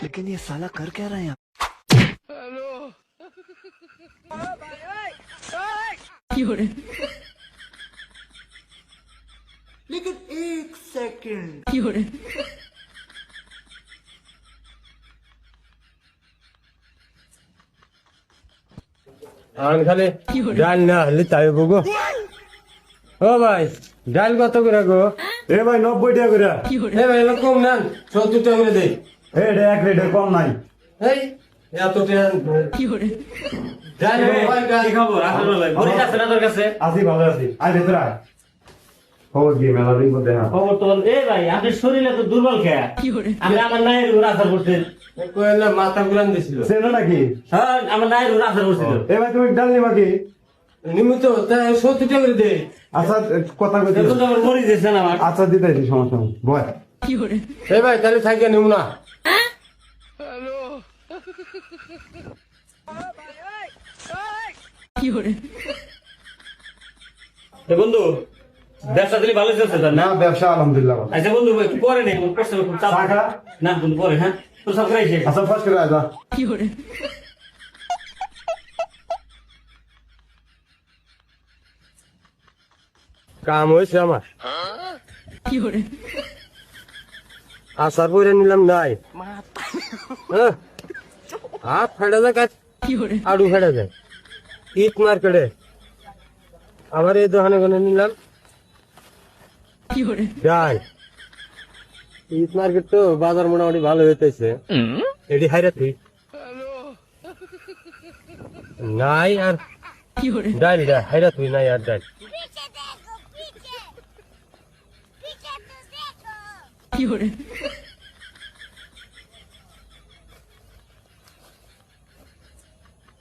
लेकिन ये साला कर क्या रहे हैं? लेकिन एक सेकंड আন খালি ডাল না হলে তাই বগো ও ভাই ডাল কত করে গো এ ভাই 90 টাকা করে এ ভাই এলো কম না 70 টাকা করে দেই এটা এক রেটে কম নাই এই এত টাকা ডাল ভাই ডাল খাবো রাখার ভাই বড়ি আছে না তোর কাছে আছি ভালো আছি আই ভেতরে আয় খবর কি মেলা দিন মধ্যে হ্যাঁ খবর তো এ ভাই আপনার শরীরে তো দুর্বল খেয়া আমি আমার নায়ের উপর আসার করছেন কইলা মাথা ঘুরান দিছিল সেটা নাকি হ্যাঁ আমার নায়ের উপর আসার করছিল এ ভাই তুমি ডাল নিবা কি নিমিত তা 70 টাকা করে দেই আচ্ছা কথা কইতে এখন তো আমার মরি যাচ্ছে না আমার আচ্ছা দিতেছি সমস্যা নেই বয় এই ভাই তাহলে থাকি নিমু না তো বন্ধু ব্যবসা দিলে ভালো চলছে তো না না ব্যবসা আলহামদুলিল্লাহ ভালো আচ্ছা বন্ধু একটু পরে নেই করতে খুব চাপ চা খা? না বন্ধু পরে হ্যাঁ তো সব করাইছে আচ্ছা ফার্স্ট করে আয় যা কাম হইছে আমার আসার পরে নিলাম নাই হাত ফেড়ে যায় কাজ আড়ু ফেড়ে যায় ইট মার্কেটে আবার এই দোকানে কোনে নিলাম ডাল ইট মার্কেট তো বাজার মোটামুটি ভালো হইতেছে এটি হাইরা তুই নাই আর ডাল হাইরা তুই নাই আর ডাল पीछे देखो पीछे पीछे तो देखो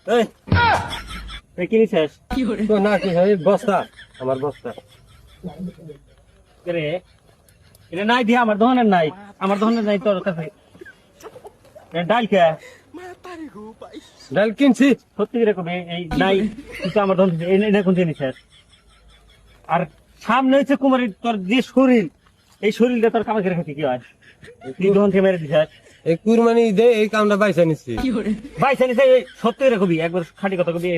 এই এই কি নিছিস তো না কি হয় বস্তা আমার বস্তা রে এটা নাই দিয়া আমার দোকানের নাই আমার দোকানের নাই তোর কাছে ডাল খেয়া ডাল কিনছি সত্যি করে কবি এই নাই কিন্তু আমার ধন এই কোন জিনিস আর সামনে হচ্ছে কুমারী তোর যে শরীর এই শরীরটা তোর কামাকে রেখে কি হয় তুই ধন থেকে মেরে দিস এই কুরবানি দে এই কামটা বাইসা নিচ্ছি ভাই জানিস সত্যি করে কবি একবার খাটি কথা কবি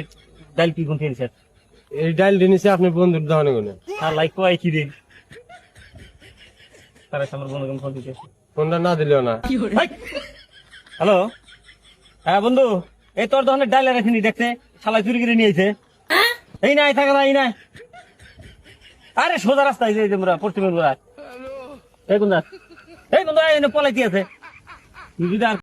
ডাল কি কোন জিনিস এই ডাল দিনিছে আপনি বন্ধুর দোকানে কোনে আর লাইক কয় কি রে তারা আমার বন্ধু ফোন দিতে ফোনটা না দিলেও না হ্যালো হ্যাঁ বন্ধু এই তোর দোকানের ডাল রাখিনি দেখতে শালা চুরি করে নিয়েছে এই নাই থাকে না এই নাই আরে সোজা রাস্তায় যে আমরা পশ্চিম এই কোন এই বন্ধু পলাইতে আছে তুই যদি আর